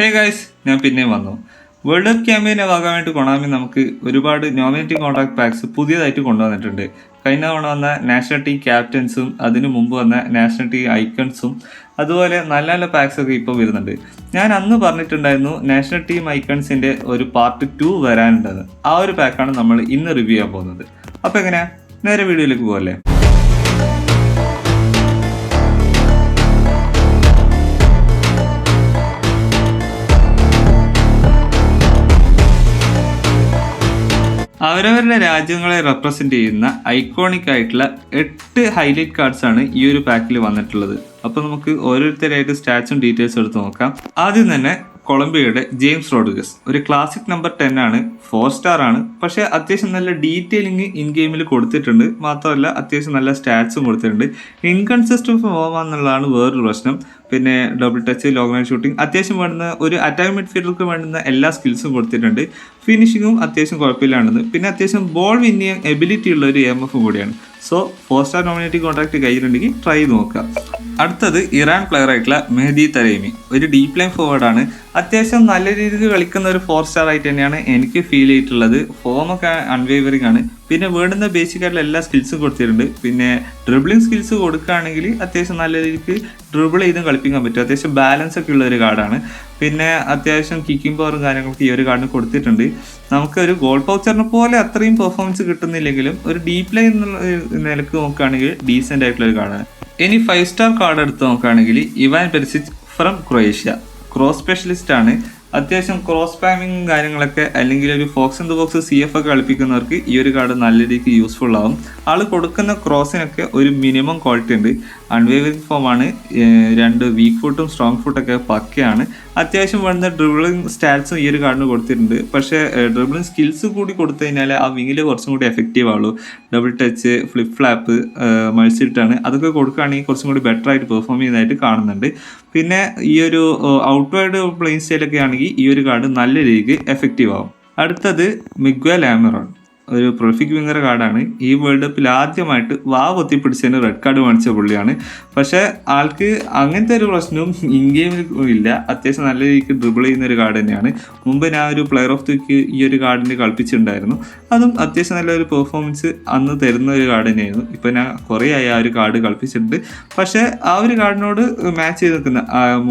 Hey guys, ഞാൻ പിന്നെയും വന്നു. വേൾഡ് കപ്പ് ക്യാമ്പയിൻ്റെ ഭാഗമായിട്ട് കൊണാമി നമുക്ക് ഒരുപാട് നോമിനേറ്റിംഗ് കോൺട്രാക്ട് പാക്സ് പുതിയതായിട്ട് കൊണ്ടുവന്നിട്ടുണ്ട്. കഴിഞ്ഞ തവണ വന്ന നാഷണൽ ടീം ക്യാപ്റ്റൻസും അതിനു മുമ്പ് വന്ന നാഷണൽ ടീം ഐക്കൺസും അതുപോലെ നല്ല നല്ല പാക്സ് ഒക്കെ ഇപ്പോൾ വരുന്നുണ്ട്. ഞാൻ അന്ന് പറഞ്ഞിട്ടുണ്ടായിരുന്നു നാഷണൽ ടീം ഐക്കൺസിൻ്റെ ഒരു പാർട്ട് 2 വരാനുണ്ടെന്ന്. ആ ഒരു പാക്കാണ് നമ്മൾ ഇന്ന് റിവ്യൂ ചെയ്യാൻ പോകുന്നത്. അപ്പോൾ എങ്ങനെയാ, നേരെ വീഡിയോയിലേക്ക് പോകല്ലേ. അവരവരുടെ രാജ്യങ്ങളെ റെപ്രസെന്റ് ചെയ്യുന്ന ഐക്കോണിക് ആയിട്ടുള്ള 8 ഹൈലൈറ്റ് കാർഡ്സ് ആണ് ഈ ഒരു പാക്കിൽ വന്നിട്ടുള്ളത്. അപ്പോൾ നമുക്ക് ഓരോരുത്തരായിട്ട് സ്റ്റാറ്റ്സും ഡീറ്റെയിൽസും എടുത്ത് നോക്കാം. ആദ്യം തന്നെ കൊളംബിയയുടെ ജെയിംസ് റോഡ്രിഗസ്, ഒരു ക്ലാസിക് നമ്പർ 10 ആണ്, 4 സ്റ്റാർ ആണ്. പക്ഷേ അത്യാവശ്യം നല്ല ഡീറ്റെയിലിംഗ് ഇൻ ഗെയിമിൽ കൊടുത്തിട്ടുണ്ട്. മാത്രമല്ല അത്യാവശ്യം നല്ല സ്റ്റാറ്റ്സും കൊടുത്തിട്ടുണ്ട്. ഇൻകൺസിസ്റ്റന്റ് ഫോം എന്നുള്ളതാണ് വേറൊരു പ്രശ്നം. പിന്നെ double touch, long range shooting, അത്യാവശ്യം വേണ്ടുന്ന ഒരു അറ്റാക്ക് മിഡ്ഫീൽഡർക്ക് വേണ്ടുന്ന എല്ലാ സ്കിൽസും കൊടുത്തിട്ടുണ്ട്. ഫിനിഷിങ്ങും അത്യാവശ്യം കുഴപ്പമില്ലാണ്ടെന്ന്. പിന്നെ അത്യാവശ്യം ബോൾ വിന്നിങ് എബിലിറ്റി ഉള്ള ഒരു EMF കൂടിയാണ്. സോ 4 സ്റ്റാർ നോമിനേറ്റിംഗ് കോൺട്രാക്ട് കയ്യിലുണ്ടെങ്കിൽ ട്രൈ ചെയ്ത് നോക്കുക. അടുത്തത് ഇറാൻ പ്ലെയർ ആയിട്ടുള്ള മെഹദി തരൈമി, ഒരു ഡീപ് ലൈൻ ഫോർവേഡ് ആണ്. അത്യാവശ്യം നല്ല രീതിയിൽ കളിക്കുന്ന ഒരു 4 സ്റ്റാർ ആയിട്ട് തന്നെയാണ് എനിക്ക് ഫീൽ ചെയ്തിട്ടുള്ളത്. ഫോമൊക്കെ അൺവേവറിംഗ് ആണ്. പിന്നെ വേണ്ടുന്ന ബേസിക് ആയിട്ടുള്ള എല്ലാ സ്കിൽസും കൊടുത്തിട്ടുണ്ട്. പിന്നെ ഡ്രിബിളിംഗ് സ്കിൽസ് കൊടുക്കുകയാണെങ്കിൽ അത്യാവശ്യം നല്ല രീതിക്ക് ഡ്രിബിൾ ചെയ്തും കളിപ്പിക്കാൻ പറ്റും. അത്യാവശ്യം ബാലൻസ് ഒക്കെ ഉള്ള ഒരു കാർഡാണ്. പിന്നെ അത്യാവശ്യം കിക്കിംഗ് പവറും കാര്യങ്ങളൊക്കെ ഈ ഒരു കാർഡിന് കൊടുത്തിട്ടുണ്ട്. നമുക്കൊരു ഗോൾ പൗച്ചറിനെ പോലെ അത്രയും പെർഫോമൻസ് കിട്ടുന്നില്ലെങ്കിലും ഒരു ഡീപ്പ് ലൈൻ എന്നുള്ള നിലക്ക് നോക്കുകയാണെങ്കിൽ ഡീസെൻ്റ് ആയിട്ടുള്ള ഒരു കാർഡാണ്. ഇനി 5 സ്റ്റാർ കാർഡ് എടുത്ത് നോക്കുകയാണെങ്കിൽ Ivan Perisic from Croatia, cross specialist ആണ്. അത്യാവശ്യം ക്രോസ് സ്പാമിങ് കാര്യങ്ങളൊക്കെ അല്ലെങ്കിൽ ഒരു fox in the box CF ഒക്കെ കളിപ്പിക്കുന്നവർക്ക് ഈ ഒരു കാർഡ് നല്ല രീതിക്ക് യൂസ്ഫുൾ ആവും. ആൾ കൊടുക്കുന്ന ക്രോസിനൊക്കെ ഒരു മിനിമം ക്വാളിറ്റി ഉണ്ട്. അൺവേവറിംഗ് ഫോമാണ്. 2 വീക്ക് ഫുട്ടും സ്ട്രോങ് ഫുട്ടൊക്കെ പക്കയാണ്. അത്യാവശ്യം വേണ്ട ഡ്രിബിളിംഗ് സ്റ്റാറ്റ്സും ഈ ഒരു കാർഡിന് കൊടുത്തിട്ടുണ്ട്. പക്ഷേ ഡ്രിബിളിംഗ് സ്കിൽസ് കൂടി കൊടുത്തു കഴിഞ്ഞാൽ ആ വിങ്ങിൽ കുറച്ചും കൂടി എഫക്റ്റീവ് ആവുള്ളൂ. ഡബിൾ ടച്ച്, ഫ്ലിപ്പ് ഫ്ലാപ്പ്, മത്സരിട്ടാണ് അതൊക്കെ കൊടുക്കുകയാണെങ്കിൽ കുറച്ചും കൂടി ബെറ്റർ ആയിട്ട് പെർഫോം ചെയ്യുന്നതായിട്ട് കാണുന്നുണ്ട്. പിന്നെ ഈ ഒരു ഔട്ട്വേർഡ് പ്ലേയിങ് സ്റ്റൈലൊക്കെ ആണെങ്കിൽ ഈ ഒരു കാർഡ് നല്ല രീതിക്ക് എഫക്റ്റീവ് ആവും. അടുത്തത് മിഗ്വൽ ആമറോൺ, ഒരു പ്രൊഫിക് വിങ്ങർ കാർഡാണ്. ഈ വേൾഡ് കപ്പിൽ ആദ്യമായിട്ട് പൊത്തി പിടിച്ചതിന് റെഡ് കാർഡ് കാണിച്ച പുള്ളിയാണ്. പക്ഷേ ആൾക്ക് അങ്ങനത്തെ ഒരു പ്രശ്നവും ഇൻ ഗെയിമിൽ ഇല്ല. അത്യാവശ്യം നല്ല രീതിക്ക് ഡ്രിബിൾ ചെയ്യുന്ന ഒരു കാർഡ് തന്നെയാണ്. മുമ്പ് ഞാൻ ഒരു പ്ലെയർ ഓഫ് ദി വീക്ക് ഈ ഒരു കാർഡിന് കളിപ്പിച്ചിട്ടുണ്ടായിരുന്നു. അതും അത്യാവശ്യം നല്ലൊരു പെർഫോമൻസ് അന്ന് തരുന്ന ഒരു കാർഡ് തന്നെയായിരുന്നു. ഇപ്പോൾ ഞാൻ കുറേ ആയി ആ ഒരു കാർഡ് കളിപ്പിച്ചിട്ടുണ്ട്. പക്ഷേ ആ ഒരു കാർഡിനോട് മാച്ച് ചെയ്ത് നിൽക്കുന്ന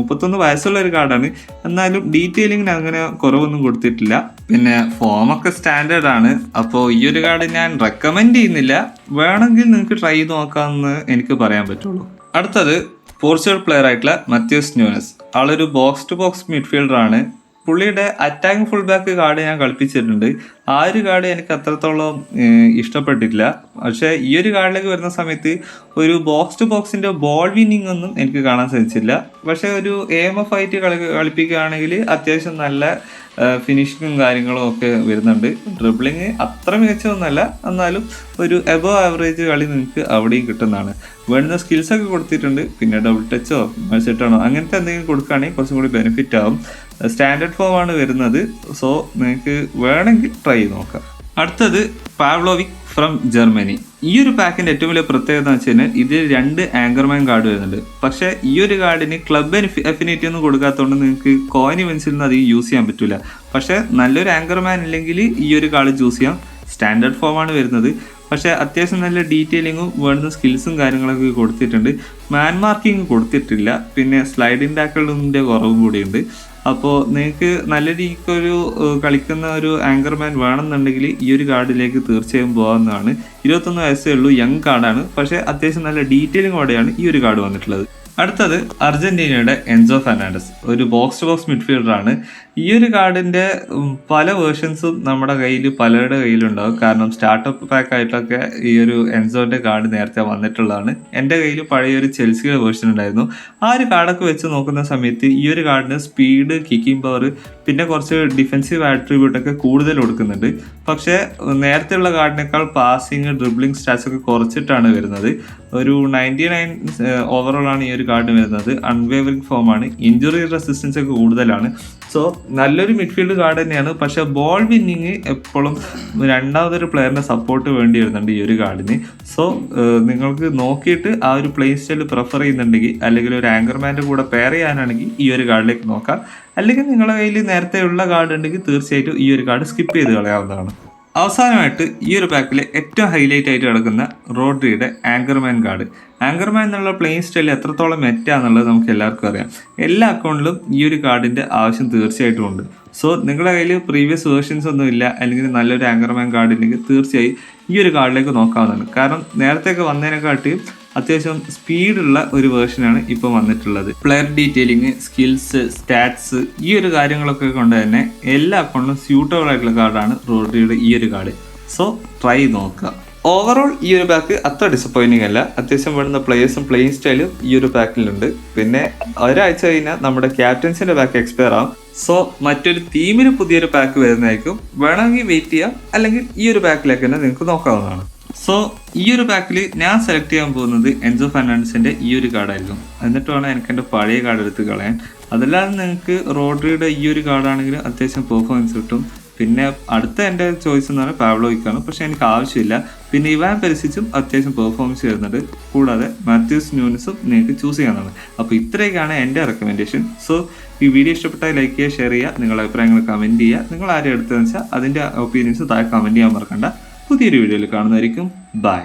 31 വയസ്സുള്ള ഒരു കാർഡാണ്. എന്നാലും ഡീറ്റെയിലിങ്ങിന് അങ്ങനെ കുറവൊന്നും കൊടുത്തിട്ടില്ല. പിന്നെ ഫോമൊക്കെ സ്റ്റാൻഡേർഡ് ആണ്. അപ്പോൾ ഈ ഒരു കാർഡ് ഞാൻ റെക്കമെൻഡ് ചെയ്യുന്നില്ല. വേണമെങ്കിൽ നിങ്ങൾക്ക് ട്രൈ ചെയ്ത് നോക്കാമെന്ന് എനിക്ക് പറയാൻ പറ്റുള്ളൂ. അടുത്തത് പോർച്ചുഗൽ പ്ലെയർ ആയിട്ടുള്ള മത്യൂസ് ന്യൂനസ്, ആളൊരു ബോക്സ് ടു ബോക്സ് മിഡ്ഫീൽഡർ ആണ്. പുള്ളിയുടെ അറ്റാക്കിംഗ് ഫുൾ ബാക്ക് കാർഡ് ഞാൻ കളിപ്പിച്ചിട്ടുണ്ട്. ആ ഒരു കാർഡ് എനിക്ക് അത്രത്തോളം ഇഷ്ടപ്പെട്ടിട്ടില്ല. പക്ഷേ ഈ ഒരു കാർഡിലേക്ക് വരുന്ന സമയത്ത് ഒരു ബോക്സ് ടു ബോക്സിൻ്റെ ബോൾ വിന്നിങ് ഒന്നും എനിക്ക് കാണാൻ സാധിച്ചില്ല. പക്ഷേ ഒരു EMF ആയിട്ട് കളിപ്പിക്കുകയാണെങ്കിൽ അത്യാവശ്യം നല്ല ഫിനിഷിങ്ങും കാര്യങ്ങളും ഒക്കെ വരുന്നുണ്ട്. ഡ്രിബിളിങ് അത്ര മികച്ചതൊന്നുമല്ല, എന്നാലും ഒരു എബോ ആവറേജ് കളി നിങ്ങൾക്ക് അവിടെയും കിട്ടുന്നതാണ്. വേണ്ടുന്ന സ്കിൽസൊക്കെ കൊടുത്തിട്ടുണ്ട്. പിന്നെ ഡബിൾ ടച്ചോ മത്സരമാണോ അങ്ങനത്തെ എന്തെങ്കിലും കൊടുക്കുകയാണെങ്കിൽ കുറച്ചും കൂടി ബെനിഫിറ്റ് ആവും. സ്റ്റാൻഡേർഡ് ഫോമാണ് വരുന്നത്. സോ നിങ്ങൾക്ക് വേണമെങ്കിൽ ട്രൈ ചെയ്ത് നോക്കാം. അടുത്തത് പാവ്ലോവിക് ഫ്രം ജർമ്മനി. ഈ ഒരു പാക്കിൻ്റെ ഏറ്റവും വലിയ പ്രത്യേകത എന്ന് വെച്ച് കഴിഞ്ഞാൽ ഇതിൽ 2 ആങ്കർമാൻ കാർഡ് വരുന്നുണ്ട്. പക്ഷേ ഈ ഒരു കാർഡിന് ക്ലബ് അഫിനിറ്റി ഒന്നും കൊടുക്കാത്തതുകൊണ്ട് നിങ്ങൾക്ക് കോയിൻ ഇവൻസിൽ നിന്ന് അധികം യൂസ് ചെയ്യാൻ പറ്റില്ല. പക്ഷേ നല്ലൊരു ആങ്കർമാൻ ഇല്ലെങ്കിൽ ഈ ഒരു കാർഡ് ചൂസ് ചെയ്യാം. സ്റ്റാൻഡേർഡ് ഫോമാണ് വരുന്നത്. പക്ഷേ അത്യാവശ്യം നല്ല ഡീറ്റെയിലിങ്ങും വേണ്ടുന്ന സ്കിൽസും കാര്യങ്ങളൊക്കെ കൊടുത്തിട്ടുണ്ട്. മാൻ മാർക്കിങ് കൊടുത്തിട്ടില്ല. പിന്നെ സ്ലൈഡിങ് ടാക്കിളിൻ്റെ കുറവും കൂടിയുണ്ട്. അപ്പോൾ നിങ്ങൾക്ക് നല്ല രീതിക്കൊരു കളിക്കുന്ന ഒരു ആങ്കർമാൻ വേണമെന്നുണ്ടെങ്കിൽ ഈ ഒരു കാർഡിലേക്ക് തീർച്ചയായും പോകാവുന്നതാണ്. 21 വയസ്സേ ഉള്ളൂ, യങ് കാർഡാണ്. പക്ഷേ അത്യാവശ്യം നല്ല ഡീറ്റെയിലിങ്ങോടെയാണ് ഈ ഒരു കാർഡ് വന്നിട്ടുള്ളത്. അടുത്തത് അർജന്റീനയുടെ എൻസോ ഫെർണാണ്ടസ്, ഒരു ബോക്സ് ടു ബോക്സ് മിഡ്ഫീൽഡർ ആണ്. ഈ ഒരു കാർഡിൻ്റെ പല വേർഷൻസും നമ്മുടെ കയ്യിൽ പലരുടെ കയ്യിലുണ്ടാകും. കാരണം സ്റ്റാർട്ടപ്പ് പാക്ക് ആയിട്ടൊക്കെ ഈ ഒരു എൻസോൻ്റെ കാർഡ് നേരത്തെ വന്നിട്ടുള്ളതാണ്. എൻ്റെ കയ്യിൽ പഴയൊരു ചെൽസിയുടെ വേർഷൻ ഉണ്ടായിരുന്നു. ആ ഒരു കാർഡൊക്കെ വെച്ച് നോക്കുന്ന സമയത്ത് ഈ ഒരു കാർഡിന് സ്പീഡ്, കിക്കിംഗ് പവർ, പിന്നെ കുറച്ച് ഡിഫെൻസീവ് ആട്രിബ്യൂട്ടൊക്കെ കൂടുതൽ കൊടുക്കുന്നുണ്ട്. പക്ഷേ നേരത്തെയുള്ള കാർഡിനേക്കാൾ പാസിങ്, ഡ്രിബിളിംഗ് സ്റ്റാറ്റ്സ് ഒക്കെ കുറച്ചിട്ടാണ് വരുന്നത്. ഒരു 99 ഓവറോളാണ് ഈ ഒരു കാർഡ് വരുന്നത്. അൺവേവറിംഗ് ഫോമാണ്, ഇഞ്ചുറി റെസിസ്റ്റൻസ് ഒക്കെ കൂടുതലാണ്. സോ നല്ലൊരു മിഡ്ഫീൽഡ് കാർഡ് തന്നെയാണ്. പക്ഷേ ബോൾ വിന്നിങ് എപ്പോഴും രണ്ടാമതൊരു പ്ലെയറിൻ്റെ സപ്പോർട്ട് വേണ്ടി വരുന്നുണ്ട് ഈ ഒരു കാർഡിന്. സോ നിങ്ങൾക്ക് നോക്കിയിട്ട് ആ ഒരു പ്ലേ സ്റ്റൈൽ പ്രിഫർ ചെയ്യുന്നുണ്ടെങ്കിൽ, അല്ലെങ്കിൽ ഒരു ആങ്കർമാൻ്റെ കൂടെ പെയർ ചെയ്യാനാണെങ്കിൽ ഈ ഒരു കാർഡിലേക്ക് നോക്കാം. അല്ലെങ്കിൽ നിങ്ങളുടെ കയ്യിൽ നേരത്തെ ഉള്ള കാർഡ് ഉണ്ടെങ്കിൽ തീർച്ചയായിട്ടും ഈ ഒരു കാർഡ് സ്കിപ്പ് ചെയ്ത് കളയാവുന്നതാണ്. അവസാനമായിട്ട് ഈ ഒരു പാക്കിൽ ഏറ്റവും ഹൈലൈറ്റ് ആയിട്ട് കിടക്കുന്ന റോഡ്രിയുടെ ആങ്കർമാൻ കാർഡ്. ആങ്കർമാൻ എന്നുള്ള പ്ലേയിങ് സ്റ്റൈൽ എത്രത്തോളം മെറ്റാന്നുള്ളത് നമുക്ക് എല്ലാവർക്കും അറിയാം. എല്ലാ അക്കൗണ്ടിലും ഈ ഒരു കാർഡിൻ്റെ ആവശ്യം തീർച്ചയായിട്ടും ഉണ്ട്. സോ നിങ്ങളുടെ കയ്യിൽ പ്രീവിയസ് വേർഷൻസ് ഒന്നും ഇല്ല, അല്ലെങ്കിൽ നല്ലൊരു ആങ്കർമാൻ കാർഡ് ഉണ്ടെങ്കിൽ തീർച്ചയായും ഈ ഒരു കാർഡിലേക്ക് നോക്കാവുന്നതാണ്. കാരണം നേരത്തെയൊക്കെ വന്നതിനെക്കാട്ടിയും അത്യാവശ്യം സ്പീഡുള്ള ഒരു വേർഷനാണ് ഇപ്പോൾ വന്നിട്ടുള്ളത്. പ്ലെയർ ഡീറ്റെയിലിങ്, സ്കിൽസ്, സ്റ്റാറ്റ്സ്, ഈ ഒരു കാര്യങ്ങളൊക്കെ കൊണ്ട് തന്നെ എല്ലാ അക്കൗണ്ടിലും സ്യൂട്ടബിൾ ആയിട്ടുള്ള കാർഡാണ് റോഡ്രിയുടെ ഈ ഒരു കാർഡ്. സോ ട്രൈ നോക്കുക. ഓവറോൾ ഈ ഒരു പാക്ക് അത്ര ഡിസപ്പോയിൻറ്റിംഗ് അല്ല. അത്യാവശ്യം വേണ്ടുന്ന പ്ലേയേഴ്സും പ്ലേയിങ് സ്റ്റൈലും ഈ ഒരു പാക്കിലുണ്ട്. പിന്നെ ഒരാഴ്ച കഴിഞ്ഞാൽ നമ്മുടെ ക്യാപ്റ്റൻസിൻ്റെ പാക്ക് എക്സ്പയർ ആവും. സോ മറ്റൊരു തീമിന് പുതിയൊരു പാക്ക് വരുന്നതായിരിക്കും. വേണമെങ്കിൽ വെയിറ്റ് ചെയ്യാം, അല്ലെങ്കിൽ ഈ ഒരു പാക്കിലേക്ക് തന്നെ നിങ്ങൾക്ക് നോക്കാവുന്നതാണ്. സോ ഈ ഒരു പാക്കിൽ ഞാൻ സെലക്ട് ചെയ്യാൻ പോകുന്നത് എൻസോ ഫെർണാണ്ടസിൻ്റെ ഈ ഒരു കാർഡായിരിക്കും. എന്നിട്ട് വേണം എനിക്ക് എൻ്റെ പഴയ കാർഡ് എടുത്ത് കളയാൻ. അതല്ലാതെ നിങ്ങൾക്ക് റോഡ്രിയുടെ ഈ ഒരു കാർഡാണെങ്കിൽ അത്യാവശ്യം പെർഫോമൻസ് കിട്ടും. പിന്നെ അടുത്ത എൻ്റെ ചോയ്സ് എന്ന് പറഞ്ഞാൽ പാബ്ലോയ്ക്കാണ്, പക്ഷേ എനിക്ക് ആവശ്യമില്ല. പിന്നെ ഇവാൻ പെരിസിച്ചും അത്യാവശ്യം പെർഫോമൻസ് ചെയ്യുന്നുണ്ട്. കൂടാതെ മാത്യൂസ് ന്യൂനസും നിങ്ങൾക്ക് ചൂസ് ചെയ്യാവുന്നതാണ്. അപ്പോൾ ഇത്രയൊക്കെയാണ് എൻ്റെ റെക്കമെൻഡേഷൻ. സോ ഈ വീഡിയോ ഇഷ്ടപ്പെട്ടാൽ ലൈക്ക് ചെയ്യുക, ഷെയർ ചെയ്യുക, നിങ്ങളുടെ അഭിപ്രായങ്ങൾ കമൻറ്റ് ചെയ്യുക. നിങ്ങൾ ആരും എടുത്തതെന്ന് വെച്ചാൽ അതിൻ്റെ ഒപ്പീനിയൻസ് താഴെ കമൻറ്റ് ചെയ്യാൻ മറക്കണ്ട. പുതിയൊരു വീഡിയോയിൽ കാണുന്നതായിരിക്കും. ബൈ.